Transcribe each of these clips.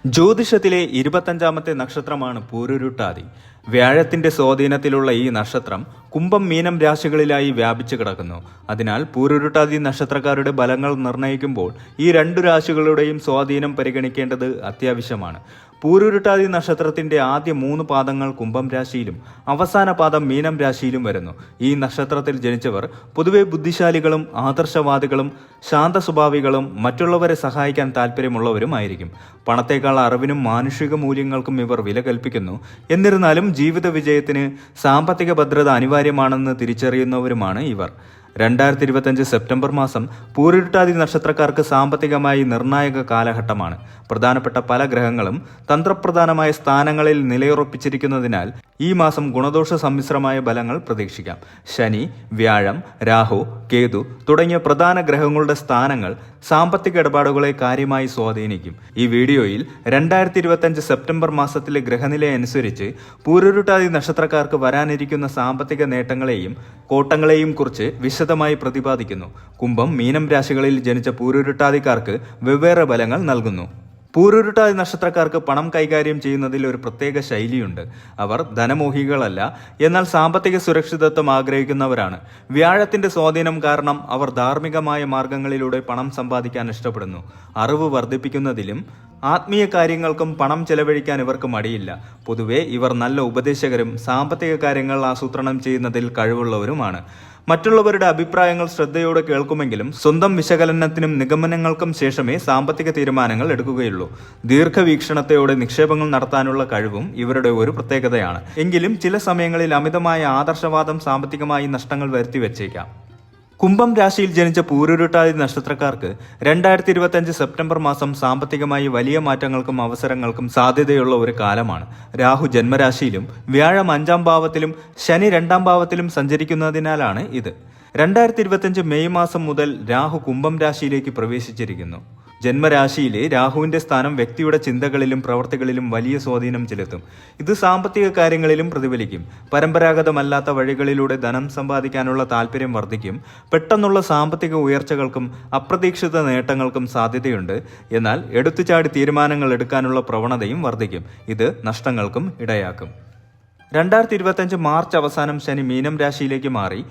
ജ്യോതിഷത്തിലെ 25ാമത്തെ നക്ഷത്രമാണ് പൂരുരുട്ടാതി. വ്യാഴത്തിന്റെ സ്വാധീനത്തിലുള്ള ഈ നക്ഷത്രം കുംഭം, മീനം രാശികളിലായി വ്യാപിച്ചു കിടക്കുന്നു. അതിനാൽ പൂരുരുട്ടാതി നക്ഷത്രക്കാരുടെ ഫലങ്ങൾ നിർണ്ണയിക്കുമ്പോൾ ഈ രണ്ടു രാശികളുടെയും സ്വാധീനം പരിഗണിക്കേണ്ടത് അത്യാവശ്യമാണ്. പൂരുരുട്ടാതി നക്ഷത്രത്തിന്റെ ആദ്യ 3 പാദങ്ങൾ കുംഭം രാശിയിലും അവസാന പാദം മീനം രാശിയിലും വരുന്നു. ഈ നക്ഷത്രത്തിൽ ജനിച്ചവർ പൊതുവെ ബുദ്ധിശാലികളും ആദർശവാദികളും ശാന്ത സ്വഭാവികളും മറ്റുള്ളവരെ സഹായിക്കാൻ താല്പര്യമുള്ളവരുമായിരിക്കും. പണത്തേക്കാൾ അറിവിനും മാനുഷിക മൂല്യങ്ങൾക്കും ഇവർ വില കൽപ്പിക്കുന്നു. എന്നിരുന്നാലും ജീവിത വിജയത്തിന് സാമ്പത്തിക ഭദ്രത അനിവാര്യമാണെന്ന് തിരിച്ചറിയുന്നവരുമാണ് ഇവർ. 2025 സെപ്റ്റംബർ മാസം പൂരുരുട്ടാതി നക്ഷത്രക്കാർക്ക് സാമ്പത്തികമായി നിർണായക കാലഘട്ടമാണ്. പ്രധാനപ്പെട്ട പല ഗ്രഹങ്ങളും തന്ത്രപ്രധാനമായ സ്ഥാനങ്ങളിൽ നിലയുറപ്പിച്ചിരിക്കുന്നതിനാൽ ഈ മാസം ഗുണദോഷ സമ്മിശ്രമായ ഫലങ്ങൾ പ്രതീക്ഷിക്കാം. ശനി, വ്യാഴം, രാഹു, കേതു തുടങ്ങിയ പ്രധാന ഗ്രഹങ്ങളുടെ സ്ഥാനങ്ങൾ സാമ്പത്തിക ഇടപാടുകളെ കാര്യമായി സ്വാധീനിക്കും. ഈ വീഡിയോയിൽ 2025 സെപ്റ്റംബർ മാസത്തിലെ ഗ്രഹനില അനുസരിച്ച് പൂരുരുട്ടാതി നക്ഷത്രക്കാർക്ക് വരാനിരിക്കുന്ന സാമ്പത്തിക നേട്ടങ്ങളെയും കോട്ടങ്ങളെയും കുറിച്ച് വിശദമായി പ്രതിപാദിക്കുന്നു. കുംഭം, മീനം രാശികളിൽ ജനിച്ച പൂരുരുട്ടാതിക്കാർക്ക് വെവ്വേറെ ഫലങ്ങൾ നൽകുന്നു. പൂരുരുട്ടാതി നക്ഷത്രക്കാർക്ക് പണം കൈകാര്യം ചെയ്യുന്നതിൽ ഒരു പ്രത്യേക ശൈലിയുണ്ട്. അവർ ധനമോഹികളല്ല, എന്നാൽ സാമ്പത്തിക സുരക്ഷിതത്വം ആഗ്രഹിക്കുന്നവരാണ്. വ്യാഴത്തിന്റെ സ്വാധീനം കാരണം അവർ ധാർമ്മികമായ മാർഗങ്ങളിലൂടെ പണം സമ്പാദിക്കാൻ ഇഷ്ടപ്പെടുന്നു. അറിവ് വർദ്ധിപ്പിക്കുന്നതിലും ആത്മീയ കാര്യങ്ങൾക്കും പണം ചെലവഴിക്കാൻ ഇവർക്ക് മടിയില്ല. പൊതുവെ ഇവർ നല്ല ഉപദേശകരും സാമ്പത്തിക കാര്യങ്ങൾ ആസൂത്രണം ചെയ്യുന്നതിൽ കഴിവുള്ളവരുമാണ്. മറ്റുള്ളവരുടെ അഭിപ്രായങ്ങൾ ശ്രദ്ധയോടെ കേൾക്കുമെങ്കിലും സ്വന്തം വിശകലനത്തിനും നിഗമനങ്ങൾക്കും ശേഷമേ സാമ്പത്തിക തീരുമാനങ്ങൾ എടുക്കുകയുള്ളൂ. ദീർഘവീക്ഷണത്തോടെ നിക്ഷേപങ്ങൾ നടത്താനുള്ള കഴിവും ഇവരുടെ ഒരു പ്രത്യേകതയാണ്. എങ്കിലും ചില സമയങ്ങളിൽ അമിതമായ ആദർശവാദം സാമ്പത്തികമായി നഷ്ടങ്ങൾ വരുത്തിവെച്ചേക്കാം. കുംഭം രാശിയിൽ ജനിച്ച പൂരുരുട്ടാതി നക്ഷത്രക്കാർക്ക് 2025 സെപ്റ്റംബർ മാസം സാമ്പത്തികമായി വലിയ മാറ്റങ്ങൾക്കും അവസരങ്ങൾക്കും സാധ്യതയുള്ള ഒരു കാലമാണ്. രാഹു ജന്മരാശിയിലും വ്യാഴം 5ാം ഭാവത്തിലും ശനി 2ാം ഭാവത്തിലും സഞ്ചരിക്കുന്നതിനാലാണ് ഇത്. 2025 മെയ് മാസം മുതൽ രാഹു കുംഭം രാശിയിലേക്ക് പ്രവേശിച്ചിരിക്കുന്നു. ജന്മരാശിയിലെ രാഹുവിന്റെ സ്ഥാനം വ്യക്തിയുടെ ചിന്തകളിലും പ്രവർത്തികളിലും വലിയ സ്വാധീനം ചെലുത്തും. ഇത് സാമ്പത്തിക കാര്യങ്ങളിലും പ്രതിഫലിക്കും. പരമ്പരാഗതമല്ലാത്ത വഴികളിലൂടെ ധനം സമ്പാദിക്കാനുള്ള താല്പര്യം വർദ്ധിക്കും. പെട്ടെന്നുള്ള സാമ്പത്തിക ഉയർച്ചകൾക്കും അപ്രതീക്ഷിത നേട്ടങ്ങൾക്കും സാധ്യതയുണ്ട്. എന്നാൽ എടുത്തുചാടി തീരുമാനങ്ങൾ എടുക്കാനുള്ള പ്രവണതയും വർദ്ധിക്കും. ഇത് നഷ്ടങ്ങൾക്കും ഇടയാക്കും. 2025 മാർച്ച് അവസാനം ശനി മീനം രാശിയിലേക്ക് മാറി.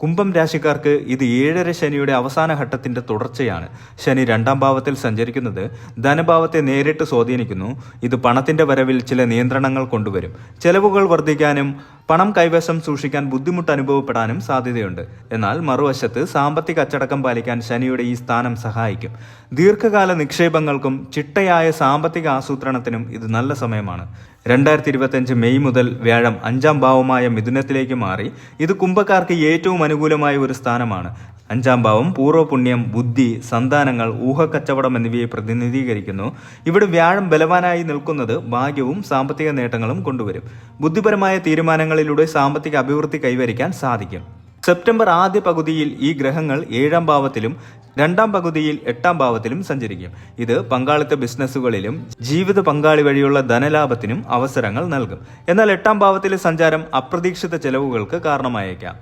കുംഭം രാശിക്കാർക്ക് ഇത് 7.5 ശനിയുടെ അവസാന ഘട്ടത്തിന്റെ തുടർച്ചയാണ്. ശനി 2ാം ഭാവത്തിൽ സഞ്ചരിക്കുന്നത് ധനഭാവത്തെ നേരിട്ട് സ്വാധീനിക്കുന്നു. ഇത് പണത്തിന്റെ വരവിൽ ചില നിയന്ത്രണങ്ങൾ കൊണ്ടുവരും. ചെലവുകൾ വർദ്ധിക്കാനും പണം കൈവശം സൂക്ഷിക്കാൻ ബുദ്ധിമുട്ട് അനുഭവപ്പെടാനും സാധ്യതയുണ്ട്. എന്നാൽ മറുവശത്ത് സാമ്പത്തിക അച്ചടക്കം പാലിക്കാൻ ശനിയുടെ ഈ സ്ഥാനം സഹായിക്കും. ദീർഘകാല നിക്ഷേപങ്ങൾക്കും ചിട്ടയായ സാമ്പത്തിക ആസൂത്രണത്തിനും ഇത് നല്ല സമയമാണ്. 2025 മെയ് മുതൽ വ്യാഴം 5ാം ഭാവമായ മിഥുനത്തിലേക്ക് മാറി. ഇത് കുംഭക്കാർക്ക് ഏറ്റവും അനുകൂലമായ ഒരു സ്ഥാനമാണ്. 5ാം ഭാവം പൂർവ്വപുണ്യം, ബുദ്ധി, സന്താനങ്ങൾ, ഊഹക്കച്ചവടം എന്നിവയെ പ്രതിനിധീകരിക്കുന്നു. ഇവിടെ വ്യാഴം ബലവാനായി നിൽക്കുന്നത് ഭാഗ്യവും സാമ്പത്തിക നേട്ടങ്ങളും കൊണ്ടുവരും. ബുദ്ധിപരമായ തീരുമാനങ്ങളിലൂടെ സാമ്പത്തിക അഭിവൃദ്ധി കൈവരിക്കാൻ സാധിക്കും. സെപ്റ്റംബർ ആദ്യ പകുതിയിൽ ഈ ഗ്രഹങ്ങൾ 7ാം ഭാവത്തിലും 2ാം പകുതിയിൽ 8ാം ഭാവത്തിലും സഞ്ചരിക്കും. ഇത് പങ്കാളിത്ത ബിസിനസ്സുകളിലും ജീവിത പങ്കാളി വഴിയുള്ള ധനലാഭത്തിനും അവസരങ്ങൾ നൽകും. എന്നാൽ 8ാം ഭാവത്തിലെ സഞ്ചാരം അപ്രതീക്ഷിത ചെലവുകൾക്ക് കാരണമായേക്കാം.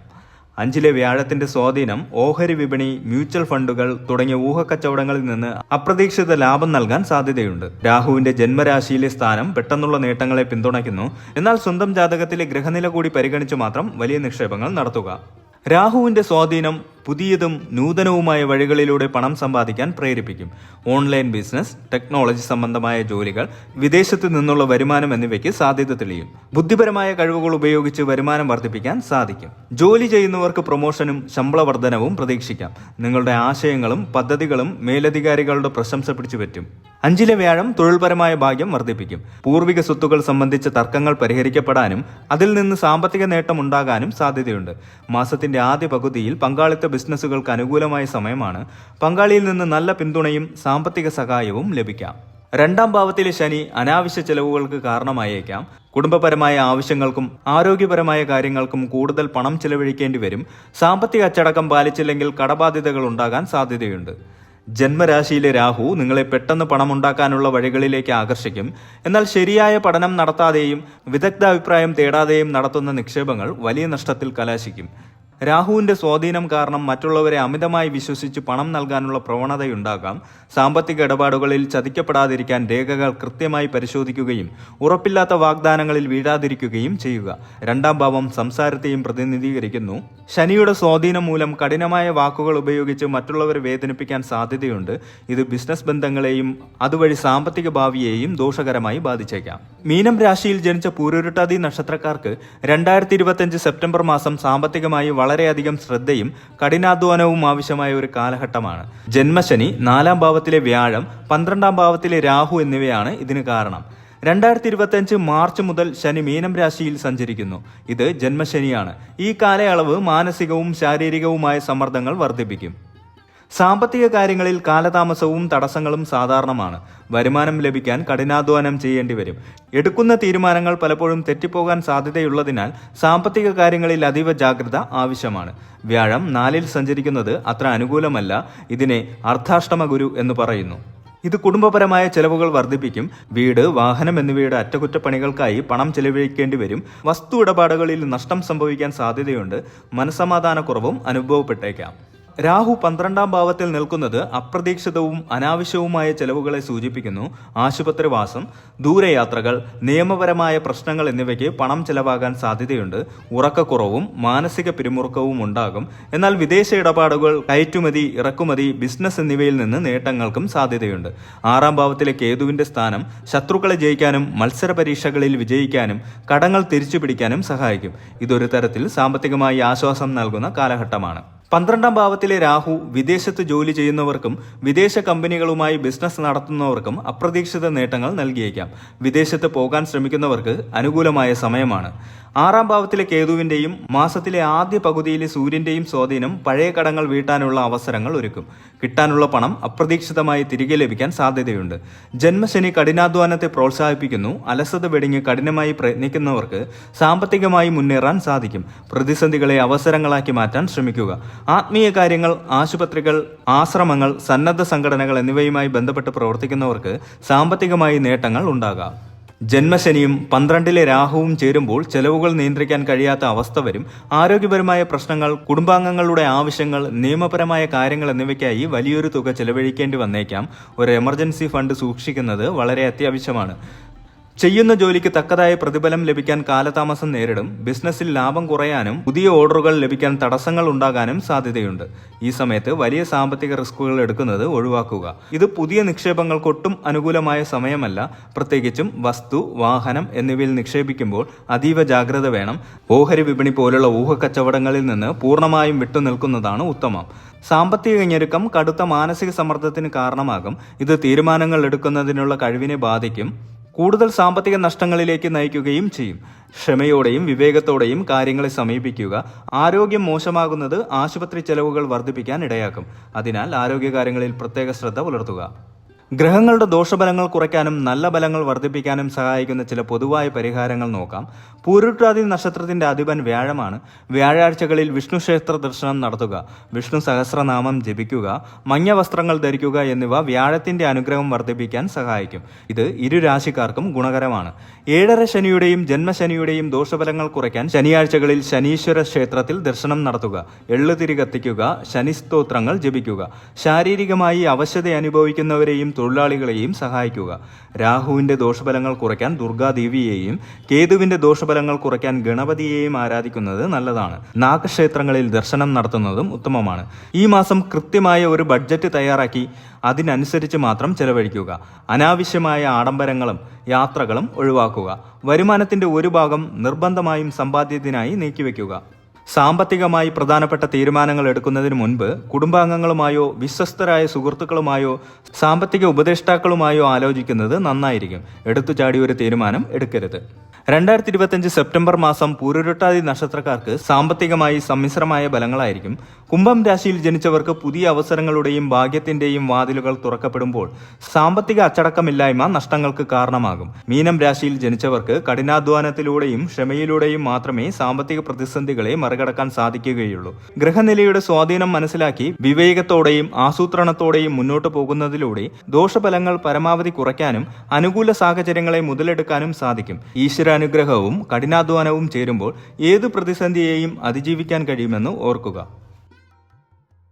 5ലെ വ്യാഴത്തിന്റെ സ്വാധീനം ഓഹരി വിപണി, മ്യൂച്വൽ ഫണ്ടുകൾ തുടങ്ങിയ ഊഹക്കച്ചവടങ്ങളിൽ നിന്ന് അപ്രതീക്ഷിത ലാഭം നൽകാൻ സാധ്യതയുണ്ട്. രാഹുവിന്റെ ജന്മരാശിയിലെ സ്ഥാനം പെട്ടെന്നുള്ള നേട്ടങ്ങളെ പിന്തുണയ്ക്കുന്നു. എന്നാൽ സ്വന്തം ജാതകത്തിലെ ഗ്രഹനില കൂടി പരിഗണിച്ച് മാത്രം വലിയ നിക്ഷേപങ്ങൾ നടത്തുക. രാഹുവിന്റെ സ്വാധീനം പുതിയതും നൂതനവുമായ വഴികളിലൂടെ പണം സമ്പാദിക്കാൻ പ്രേരിപ്പിക്കും. ഓൺലൈൻ ബിസിനസ്, ടെക്നോളജി സംബന്ധമായ ജോലികൾ, വിദേശത്ത് നിന്നുള്ള വരുമാനം എന്നിവയ്ക്ക് സാധ്യത തെളിയും. ബുദ്ധിപരമായ കഴിവുകൾ ഉപയോഗിച്ച് വരുമാനം വർദ്ധിപ്പിക്കാൻ സാധിക്കും. ജോലി ചെയ്യുന്നവർക്ക് പ്രൊമോഷനും ശമ്പള വർധനവും പ്രതീക്ഷിക്കാം. നിങ്ങളുടെ ആശയങ്ങളും പദ്ധതികളും മേലധികാരികളുടെ പ്രശംസ പിടിച്ചുപറ്റും. 5ലെ വ്യാഴം തൊഴിൽപരമായ ഭാഗ്യം വർദ്ധിപ്പിക്കും. പൂർവിക സ്വത്തുക്കൾ സംബന്ധിച്ച തർക്കങ്ങൾ പരിഹരിക്കപ്പെടാനും അതിൽ നിന്ന് സാമ്പത്തിക നേട്ടം ഉണ്ടാകാനും സാധ്യതയുണ്ട്. മാസത്തിന്റെ ആദ്യ പകുതിയിൽ പങ്കാളിത്ത ബിസിനസ്സുകൾക്ക് അനുകൂലമായ സമയമാണ്. പങ്കാളിയിൽ നിന്ന് നല്ല പിന്തുണയും സാമ്പത്തിക സഹായവും ലഭിക്കാം. 2ാം ഭാവത്തിലെ ശനി അനാവശ്യ ചെലവുകൾക്ക് കാരണമായേക്കാം. കുടുംബപരമായ ആവശ്യങ്ങൾക്കും ആരോഗ്യപരമായ കാര്യങ്ങൾക്കും കൂടുതൽ പണം ചെലവഴിക്കേണ്ടി വരും. സാമ്പത്തിക അച്ചടക്കം പാലിച്ചില്ലെങ്കിൽ കടബാധ്യതകൾ ഉണ്ടാകാൻ സാധ്യതയുണ്ട്. ജന്മരാശിയിലെ രാഹു നിങ്ങളെ പെട്ടെന്ന് പണമുണ്ടാക്കാനുള്ള വഴികളിലേക്ക് ആകർഷിക്കും. എന്നാൽ ശരിയായ പഠനം നടത്താതെയും വിദഗ്ധാഭിപ്രായം തേടാതെയും നടത്തുന്ന നിക്ഷേപങ്ങൾ വലിയ നഷ്ടത്തിൽ കലാശിക്കും. രാഹുവിന്റെ സ്വാധീനം കാരണം മറ്റുള്ളവരെ അമിതമായി വിശ്വസിച്ച് പണം നൽകാനുള്ള പ്രവണതയുണ്ടാകാം. സാമ്പത്തിക ഇടപാടുകളിൽ ചതിക്കപ്പെടാതിരിക്കാൻ രേഖകൾ കൃത്യമായി പരിശോധിക്കുകയും ഉറപ്പില്ലാത്ത വാഗ്ദാനങ്ങളിൽ വീഴാതിരിക്കുകയും ചെയ്യുക. 2ാം ഭാവം സംസാരത്തെയും പ്രതിനിധീകരിക്കുന്നു. ശനിയുടെ സ്വാധീനം മൂലം കഠിനമായ വാക്കുകൾ ഉപയോഗിച്ച് മറ്റുള്ളവരെ വേദനിപ്പിക്കാൻ സാധ്യതയുണ്ട്. ഇത് ബിസിനസ് ബന്ധങ്ങളെയും അതുവഴി സാമ്പത്തിക ഭാവിയെയും ദോഷകരമായി ബാധിച്ചേക്കാം. മീനം രാശിയിൽ ജനിച്ച പൂരുരുട്ടാതി നക്ഷത്രക്കാർക്ക് 2025 സെപ്റ്റംബർ മാസം സാമ്പത്തികമായി വളരെയധികം ശ്രദ്ധയും കഠിനാധ്വാനവും ആവശ്യമായ ഒരു കാലഘട്ടമാണ്. ജന്മശനി, 4ാം ഭാവത്തിലെ വ്യാഴം, 12ാം ഭാവത്തിലെ രാഹു എന്നിവയാണ് ഇതിന് കാരണം. 2025 മാർച്ച് മുതൽ ശനി മീനം രാശിയിൽ സഞ്ചരിക്കുന്നു. ഇത് ജന്മശനിയാണ്. ഈ കാലയളവ് മാനസികവും ശാരീരികവുമായ സമ്മർദ്ദങ്ങൾ വർദ്ധിപ്പിക്കും. സാമ്പത്തിക കാര്യങ്ങളിൽ കാലതാമസവും തടസ്സങ്ങളും സാധാരണമാണ്. വരുമാനം ലഭിക്കാൻ കഠിനാധ്വാനം ചെയ്യേണ്ടി വരും. എടുക്കുന്ന തീരുമാനങ്ങൾ പലപ്പോഴും തെറ്റിപ്പോകാൻ സാധ്യതയുള്ളതിനാൽ സാമ്പത്തിക കാര്യങ്ങളിൽ അതീവ ജാഗ്രത ആവശ്യമാണ്. വ്യാഴം 4ൽ സഞ്ചരിക്കുന്നത് അത്ര അനുകൂലമല്ല. ഇതിനെ അർദ്ധാഷ്ടമ ഗുരു എന്ന് പറയുന്നു. ഇത് കുടുംബപരമായ ചെലവുകൾ വർദ്ധിപ്പിക്കും. വീട്, വാഹനം എന്നിവയുടെ അറ്റകുറ്റപ്പണികൾക്കായി പണം ചെലവഴിക്കേണ്ടി വരും. വസ്തു ഇടപാടുകളിൽ നഷ്ടം സംഭവിക്കാൻ സാധ്യതയുണ്ട്. മനസ്സമാധാനക്കുറവും അനുഭവപ്പെട്ടേക്കാം. രാഹു 12ാം ഭാവത്തിൽ നിൽക്കുന്നത് അപ്രതീക്ഷിതവും അനാവശ്യവുമായ ചെലവുകളെ സൂചിപ്പിക്കുന്നു. ആശുപത്രിവാസം, ദൂരയാത്രകൾ, നിയമപരമായ പ്രശ്നങ്ങൾ എന്നിവയ്ക്ക് പണം ചെലവാകാൻ സാധ്യതയുണ്ട്. ഉറക്കക്കുറവും മാനസിക പിരിമുറുക്കവും ഉണ്ടാകും. എന്നാൽ വിദേശ ഇടപാടുകൾ, കയറ്റുമതി, ഇറക്കുമതി, ബിസിനസ് എന്നിവയിൽ നിന്ന് നേട്ടങ്ങൾക്കും സാധ്യതയുണ്ട്. 6ാം ഭാവത്തിലെ കേതുവിന്റെ സ്ഥാനം ശത്രുക്കളെ ജയിക്കാനും മത്സര പരീക്ഷകളിൽ വിജയിക്കാനും കടങ്ങൾ തിരിച്ചുപിടിക്കാനും സഹായിക്കും. ഇതൊരു തരത്തിൽ സാമ്പത്തികമായി ആശ്വാസം നൽകുന്ന കാലഘട്ടമാണ്. 12ാം ഭാവത്തിലെ രാഹു വിദേശത്ത് ജോലി ചെയ്യുന്നവർക്കും വിദേശ കമ്പനികളുമായി ബിസിനസ് നടത്തുന്നവർക്കും അപ്രതീക്ഷിത നേട്ടങ്ങൾ നൽകിയേക്കാം. വിദേശത്ത് പോകാൻ ശ്രമിക്കുന്നവർക്ക് അനുകൂലമായ സമയമാണ്. 6ാം ഭാവത്തിലെ കേതുവിന്റെയും മാസത്തിലെ ആദ്യ പകുതിയിലെ സൂര്യന്റെയും സ്വാധീനം പഴയ കടങ്ങൾ വീട്ടാനുള്ള അവസരങ്ങൾ ഒരുക്കും. കിട്ടാനുള്ള പണം അപ്രതീക്ഷിതമായി തിരികെ ലഭിക്കാൻ സാധ്യതയുണ്ട്. ജന്മശനി കഠിനാധ്വാനത്തെ പ്രോത്സാഹിപ്പിക്കുന്നു. അലസത വെടിഞ്ഞ് കഠിനമായി പ്രയത്നിക്കുന്നവർക്ക് സാമ്പത്തികമായി മുന്നേറാൻ സാധിക്കും. പ്രതിസന്ധികളെ അവസരങ്ങളാക്കി മാറ്റാൻ ശ്രമിക്കുക. ആത്മീയ കാര്യങ്ങൾ, ആശുപത്രികൾ, ആശ്രമങ്ങൾ, സന്നദ്ധ സംഘടനകൾ എന്നിവയുമായി ബന്ധപ്പെട്ട് പ്രവർത്തിക്കുന്നവർക്ക് സാമ്പത്തികമായി നേട്ടങ്ങൾ ഉണ്ടാകാം. ജന്മശനിയും 12ലെ രാഹുവും ചേരുമ്പോൾ ചെലവുകൾ നിയന്ത്രിക്കാൻ കഴിയാത്ത അവസ്ഥ വരും. ആരോഗ്യപരമായ പ്രശ്നങ്ങൾ, കുടുംബാംഗങ്ങളുടെ ആവശ്യങ്ങൾ, നിയമപരമായ കാര്യങ്ങൾ എന്നിവയ്ക്കായി വലിയൊരു തുക ചെലവഴിക്കേണ്ടി വന്നേക്കാം. ഒരു എമർജൻസി ഫണ്ട് സൂക്ഷിക്കുന്നത് വളരെ അത്യാവശ്യമാണ്. ചെയ്യുന്ന ജോലിക്ക് തക്കതായ പ്രതിഫലം ലഭിക്കാൻ കാലതാമസം നേരിടും. ബിസിനസ്സിൽ ലാഭം കുറയാനും പുതിയ ഓർഡറുകൾ ലഭിക്കാൻ തടസ്സങ്ങൾ ഉണ്ടാകാനും സാധ്യതയുണ്ട്. ഈ സമയത്ത് വലിയ സാമ്പത്തിക റിസ്കുകൾ എടുക്കുന്നത് ഒഴിവാക്കുക. ഇത് പുതിയ നിക്ഷേപങ്ങൾക്കൊട്ടും അനുകൂലമായ സമയമല്ല. പ്രത്യേകിച്ചും വസ്തു, വാഹനം എന്നിവയിൽ നിക്ഷേപിക്കുമ്പോൾ അതീവ ജാഗ്രത വേണം. ഓഹരി വിപണി പോലുള്ള ഊഹക്കച്ചവടങ്ങളിൽ നിന്ന് പൂർണ്ണമായും വിട്ടുനിൽക്കുന്നതാണ് ഉത്തമം. സാമ്പത്തിക ഞെരുക്കം കടുത്ത മാനസിക സമ്മർദ്ദത്തിന് കാരണമാകും. ഇത് തീരുമാനങ്ങൾ എടുക്കുന്നതിനുള്ള കഴിവിനെ ബാധിക്കും. കൂടുതൽ സാമ്പത്തിക നഷ്ടങ്ങളിലേക്ക് നയിക്കുകയും ചെയ്യും. ക്ഷമയോടെയും വിവേകത്തോടെയും കാര്യങ്ങളെ സമീപിക്കുക. ആരോഗ്യം മോശമാകുന്നത് ആശുപത്രി ചെലവുകൾ വർദ്ധിപ്പിക്കാൻ ഇടയാക്കും. അതിനാൽ ആരോഗ്യകാര്യങ്ങളിൽ പ്രത്യേക ശ്രദ്ധ പുലർത്തുക. ഗ്രഹങ്ങളുടെ ദോഷഫലങ്ങൾ കുറയ്ക്കാനും നല്ല ഫലങ്ങൾ വർദ്ധിപ്പിക്കാനും സഹായിക്കുന്ന ചില പൊതുവായ പരിഹാരങ്ങൾ നോക്കാം. പൂരുരുട്ടാതി നക്ഷത്രത്തിന്റെ അധിപൻ വ്യാഴമാണ്. വ്യാഴാഴ്ചകളിൽ വിഷ്ണു ക്ഷേത്ര ദർശനം നടത്തുക, വിഷ്ണു സഹസ്രനാമം ജപിക്കുക, മഞ്ഞ വസ്ത്രങ്ങൾ ധരിക്കുക എന്നിവ വ്യാഴത്തിന്റെ അനുഗ്രഹം വർദ്ധിപ്പിക്കാൻ സഹായിക്കും. ഇത് ഇരു രാശിക്കാർക്കും ഗുണകരമാണ്. 7.5 ശനിയുടെയും ജന്മശനിയുടെയും ദോഷഫലങ്ങൾ കുറയ്ക്കാൻ ശനിയാഴ്ചകളിൽ ശനീശ്വര ക്ഷേത്രത്തിൽ ദർശനം നടത്തുക, എള്ളുതിരി കത്തിക്കുക, ശനിസ്തോത്രങ്ങൾ ജപിക്കുക. ശാരീരികമായി അവശത അനുഭവിക്കുന്നവരെയും തൊഴിലാളികളെയും സഹായിക്കുക. രാഹുവിന്റെ ദോഷഫലങ്ങൾ കുറയ്ക്കാൻ ദുർഗാദേവിയെയും കേതുവിന്റെ ദോഷഫലങ്ങൾ കുറയ്ക്കാൻ ഗണപതിയെയും ആരാധിക്കുന്നത് നല്ലതാണ്. നാഗക്ഷേത്രങ്ങളിൽ ദർശനം നടത്തുന്നതും ഉത്തമമാണ്. ഈ മാസം കൃത്യമായ ഒരു ബഡ്ജറ്റ് തയ്യാറാക്കി അതിനനുസരിച്ച് മാത്രം ചെലവഴിക്കുക. അനാവശ്യമായ ആഡംബരങ്ങളും യാത്രകളും ഒഴിവാക്കുക. വരുമാനത്തിന്റെ ഒരു ഭാഗം നിർബന്ധമായും സമ്പാദ്യത്തിനായി നീക്കിവെക്കുക. സാമ്പത്തികമായി പ്രധാനപ്പെട്ട തീരുമാനങ്ങൾ എടുക്കുന്നതിന് മുൻപ് കുടുംബാംഗങ്ങളുമായോ വിശ്വസ്തരായ സുഹൃത്തുക്കളുമായോ സാമ്പത്തിക ഉപദേഷ്ടാക്കളുമായോ ആലോചിക്കുന്നത് നന്നായിരിക്കും. എടുത്തുചാടി ഒരു തീരുമാനം എടുക്കരുത്. 2025 സെപ്റ്റംബർ മാസം പൂരുരുട്ടാതി നക്ഷത്രക്കാർക്ക് സാമ്പത്തികമായി സമ്മിശ്രമായ ഫലങ്ങളായിരിക്കും. കുംഭം രാശിയിൽ ജനിച്ചവർക്ക് പുതിയ അവസരങ്ങളുടെയും ഭാഗ്യത്തിന്റെയും വാതിലുകൾ തുറക്കപ്പെടുമ്പോൾ സാമ്പത്തിക അച്ചടക്കമില്ലായ്മ നഷ്ടങ്ങൾക്ക് കാരണമാകും. മീനം രാശിയിൽ ജനിച്ചവർക്ക് കഠിനാധ്വാനത്തിലൂടെയും ക്ഷമയിലൂടെയും മാത്രമേ സാമ്പത്തിക പ്രതിസന്ധികളെ മറികടക്കാൻ സാധിക്കുകയുള്ളൂ. ഗ്രഹനിലയുടെ സ്വാധീനം മനസ്സിലാക്കി വിവേകത്തോടെയും ആസൂത്രണത്തോടെയും മുന്നോട്ട് പോകുന്നതിലൂടെ ദോഷഫലങ്ങൾ പരമാവധി കുറയ്ക്കാനും അനുകൂല സാഹചര്യങ്ങളെ മുതലെടുക്കാനും സാധിക്കും. ഈശ്വര ഈശ്വരാനുഗ്രഹവും കഠിനാധ്വാനവും ചേരുമ്പോൾ ഏത് പ്രതിസന്ധിയെയും അതിജീവിക്കാൻ കഴിയുമെന്ന് ഓർക്കുക.